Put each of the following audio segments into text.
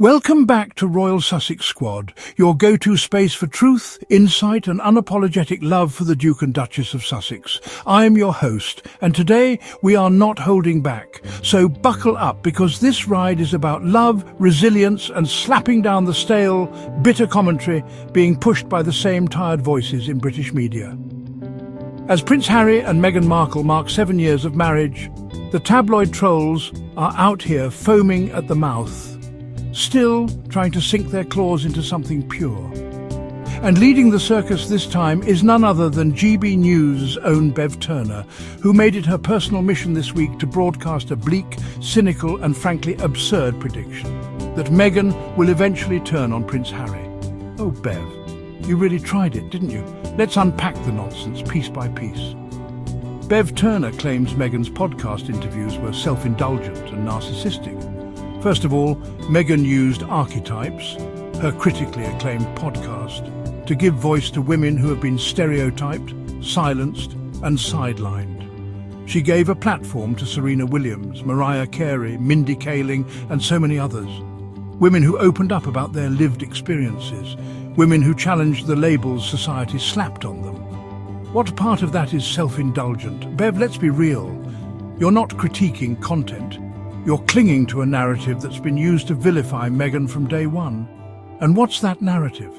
Welcome back to Royal Sussex Squad, your go-to space for truth, insight and unapologetic love for the Duke and Duchess of Sussex. I am your host, and today we are not holding back. So buckle up, because this ride is about love, resilience and slapping down the stale, bitter commentary being pushed by the same tired voices in British media. As Prince Harry and Meghan Markle mark 7 years of marriage, the tabloid trolls are out here foaming at the mouth, still trying to sink their claws into something pure. And leading the circus this time is none other than GB News' own Bev Turner, who made it her personal mission this week to broadcast a bleak, cynical and frankly absurd prediction that Meghan will eventually turn on Prince Harry. Oh, Bev, you really tried it, didn't you? Let's unpack the nonsense piece by piece. Bev Turner claims Meghan's podcast interviews were self-indulgent and narcissistic. First of all, Meghan used Archetypes, her critically acclaimed podcast, to give voice to women who have been stereotyped, silenced and sidelined. She gave a platform to Serena Williams, Mariah Carey, Mindy Kaling and so many others. Women who opened up about their lived experiences, women who challenged the labels society slapped on them. What part of that is self-indulgent? Bev, let's be real. You're not critiquing content. You're clinging to a narrative that's been used to vilify Meghan from day one. And what's that narrative?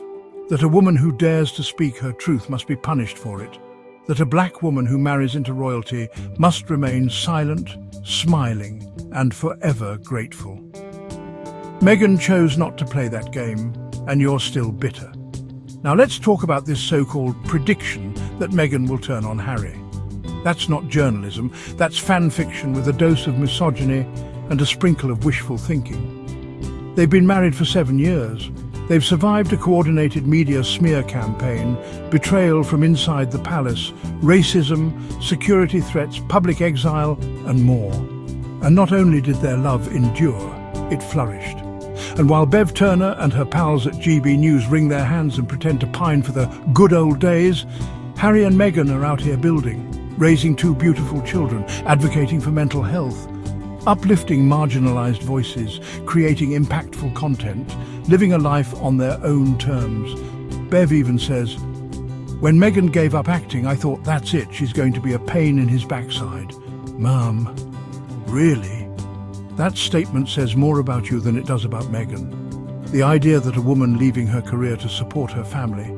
That a woman who dares to speak her truth must be punished for it. That a black woman who marries into royalty must remain silent, smiling, and forever grateful. Meghan chose not to play that game, and you're still bitter. Now let's talk about this so-called prediction that Meghan will turn on Harry. That's not journalism, that's fan fiction with a dose of misogyny and a sprinkle of wishful thinking. They've been married for 7 years. They've survived a coordinated media smear campaign, betrayal from inside the palace, racism, security threats, public exile, and more. And not only did their love endure, it flourished. And while Bev Turner and her pals at GB News wring their hands and pretend to pine for the good old days, Harry and Meghan are out here building, raising 2 beautiful children, advocating for mental health, uplifting marginalized voices, creating impactful content, living a life on their own terms. Bev even says, "When Meghan gave up acting, I thought, that's it, she's going to be a pain in his backside." Mum, really? That statement says more about you than it does about Meghan. The idea that a woman leaving her career to support her family,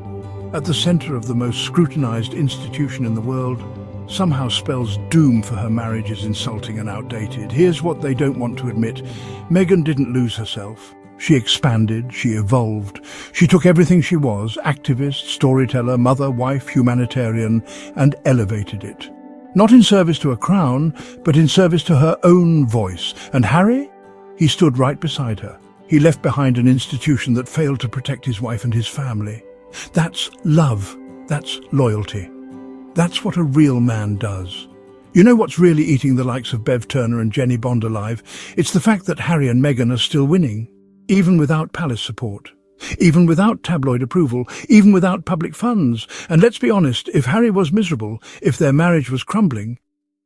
at the center of the most scrutinized institution in the world, somehow spells doom for her marriage is insulting and outdated. Here's what they don't want to admit. Meghan didn't lose herself. She expanded, she evolved. She took everything she was, activist, storyteller, mother, wife, humanitarian, and elevated it. Not in service to a crown, but in service to her own voice. And Harry? He stood right beside her. He left behind an institution that failed to protect his wife and his family. That's love. That's loyalty. That's what a real man does. You know what's really eating the likes of Bev Turner and Jennie alive? It's the fact that Harry and Meghan are still winning, even without palace support, even without tabloid approval, even without public funds. And let's be honest, if Harry was miserable, if their marriage was crumbling,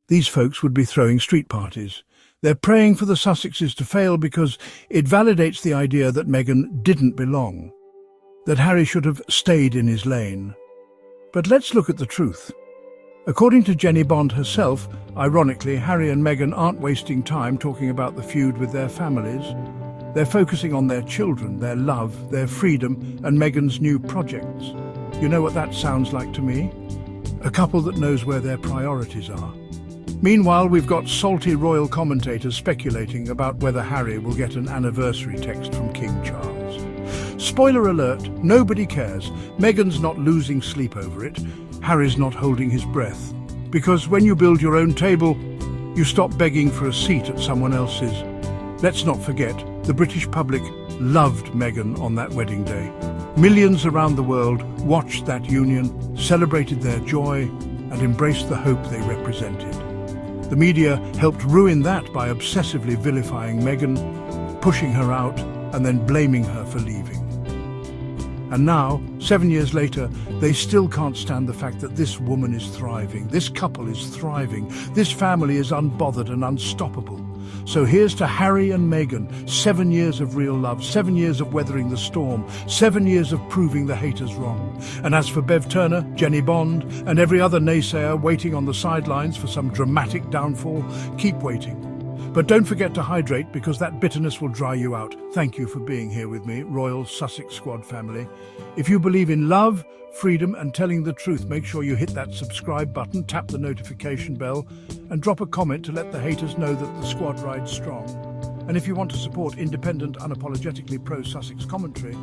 these folks would be throwing street parties. They're praying for the Sussexes to fail because it validates the idea that Meghan didn't belong, that Harry should have stayed in his lane. But let's look at the truth. According to Jennie herself, ironically, Harry and Meghan aren't wasting time talking about the feud with their families. They're focusing on their children, their love, their freedom, and Meghan's new projects. You know what that sounds like to me? A couple that knows where their priorities are. Meanwhile, we've got salty royal commentators speculating about whether Harry will get an anniversary text from King Charles. Spoiler alert, nobody cares. Meghan's not losing sleep over it. Harry's not holding his breath. Because when you build your own table, you stop begging for a seat at someone else's. Let's not forget, the British public loved Meghan on that wedding day. Millions around the world watched that union, celebrated their joy, and embraced the hope they represented. The media helped ruin that by obsessively vilifying Meghan, pushing her out, and then blaming her for leaving. And now, 7 years later, they still can't stand the fact that this woman is thriving, this couple is thriving, this family is unbothered and unstoppable. So here's to Harry and Meghan, 7 years of real love, 7 years of weathering the storm, 7 years of proving the haters wrong. And as for Bev Turner, Jennie Bond, and every other naysayer waiting on the sidelines for some dramatic downfall, keep waiting. But don't forget to hydrate, because that bitterness will dry you out. Thank you for being here with me, Royal Sussex Squad family. If you believe in love, freedom and telling the truth, make sure you hit that subscribe button, tap the notification bell and drop a comment to let the haters know that the squad rides strong. And if you want to support independent, unapologetically pro-Sussex commentary,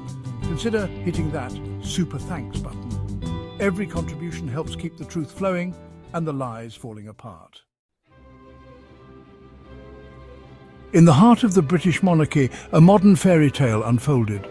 consider hitting that super thanks button. Every contribution helps keep the truth flowing and the lies falling apart. In the heart of the British monarchy, a modern fairy tale unfolded.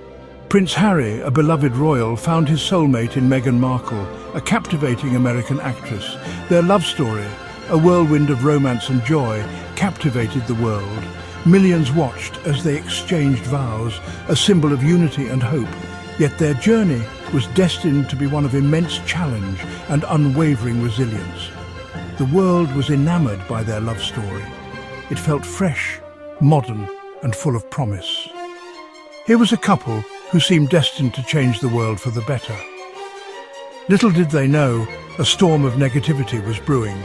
Prince Harry, a beloved royal, found his soulmate in Meghan Markle, a captivating American actress. Their love story, a whirlwind of romance and joy, captivated the world. Millions watched as they exchanged vows, a symbol of unity and hope. Yet their journey was destined to be one of immense challenge and unwavering resilience. The world was enamored by their love story. It felt fresh, modern and full of promise. Here was a couple who seemed destined to change the world for the better. Little did they know, a storm of negativity was brewing,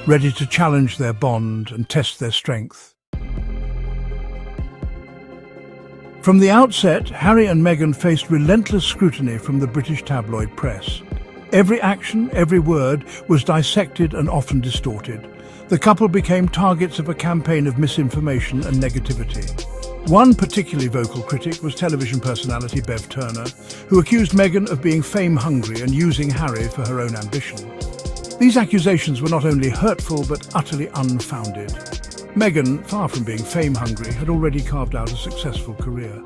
ready to challenge their bond and test their strength. From the outset, Harry and Meghan faced relentless scrutiny from the British tabloid press. Every action, every word was dissected and often distorted. The couple became targets of a campaign of misinformation and negativity. One particularly vocal critic was television personality Bev Turner, who accused Meghan of being fame-hungry and using Harry for her own ambition. These accusations were not only hurtful but utterly unfounded. Meghan, far from being fame-hungry, had already carved out a successful career.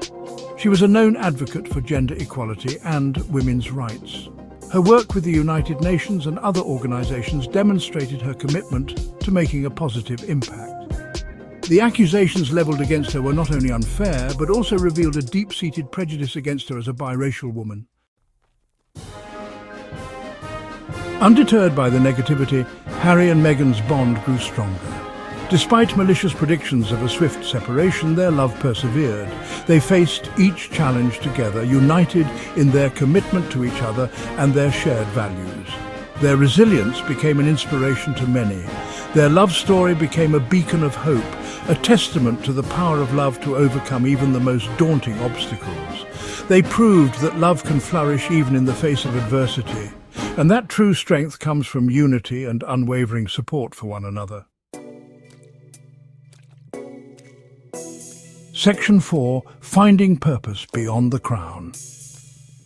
She was a known advocate for gender equality and women's rights. Her work with the United Nations and other organizations demonstrated her commitment to making a positive impact. The accusations leveled against her were not only unfair, but also revealed a deep-seated prejudice against her as a biracial woman. Undeterred by the negativity, Harry and Meghan's bond grew stronger. Despite malicious predictions of a swift separation, their love persevered. They faced each challenge together, united in their commitment to each other and their shared values. Their resilience became an inspiration to many. Their love story became a beacon of hope, a testament to the power of love to overcome even the most daunting obstacles. They proved that love can flourish even in the face of adversity, and that true strength comes from unity and unwavering support for one another. Section 4. Finding Purpose Beyond the Crown.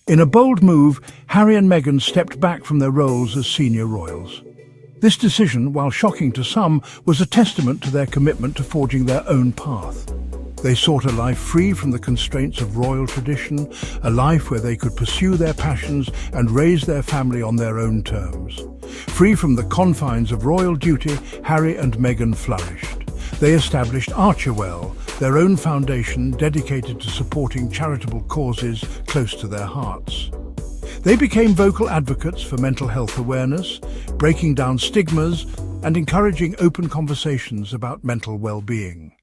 In a bold move, Harry and Meghan stepped back from their roles as senior royals. This decision, while shocking to some, was a testament to their commitment to forging their own path. They sought a life free from the constraints of royal tradition, a life where they could pursue their passions and raise their family on their own terms. Free from the confines of royal duty, Harry and Meghan flourished. They established Archerwell, their own foundation dedicated to supporting charitable causes close to their hearts. They became vocal advocates for mental health awareness, breaking down stigmas and encouraging open conversations about mental well-being.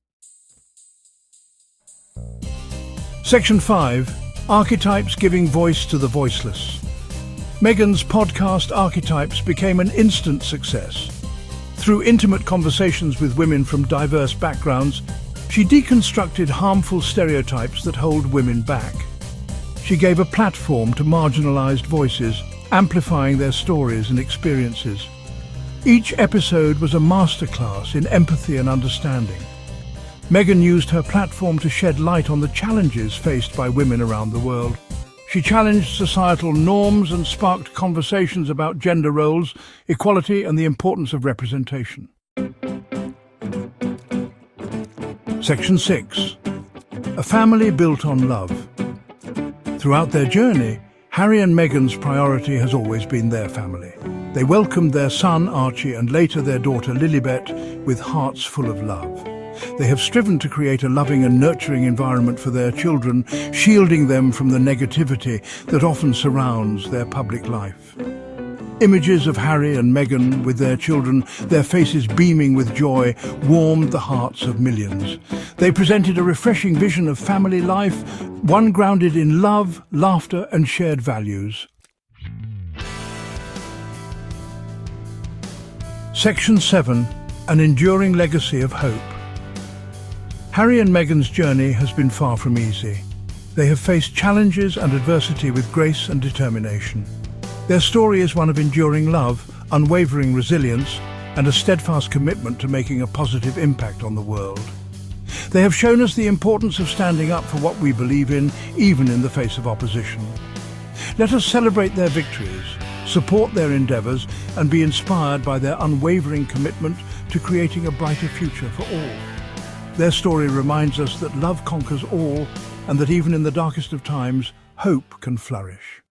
Section 5. Archetypes Giving Voice to the Voiceless. Meghan's podcast Archetypes became an instant success. Through intimate conversations with women from diverse backgrounds, she deconstructed harmful stereotypes that hold women back. She gave a platform to marginalized voices, amplifying their stories and experiences. Each episode was a masterclass in empathy and understanding. Meghan used her platform to shed light on the challenges faced by women around the world. She challenged societal norms and sparked conversations about gender roles, equality, and the importance of representation. Section 6. A Family Built on Love. Throughout their journey, Harry and Meghan's priority has always been their family. They welcomed their son Archie and later their daughter Lilibet with hearts full of love. They have striven to create a loving and nurturing environment for their children, shielding them from the negativity that often surrounds their public life. Images of Harry and Meghan with their children, their faces beaming with joy, warmed the hearts of millions. They presented a refreshing vision of family life, one grounded in love, laughter and shared values. Section 7. An enduring legacy of hope. Harry and Meghan's journey has been far from easy. They have faced challenges and adversity with grace and determination. Their story is one of enduring love, unwavering resilience, and a steadfast commitment to making a positive impact on the world. They have shown us the importance of standing up for what we believe in, even in the face of opposition. Let us celebrate their victories, support their endeavours, and be inspired by their unwavering commitment to creating a brighter future for all. Their story reminds us that love conquers all, and that even in the darkest of times, hope can flourish.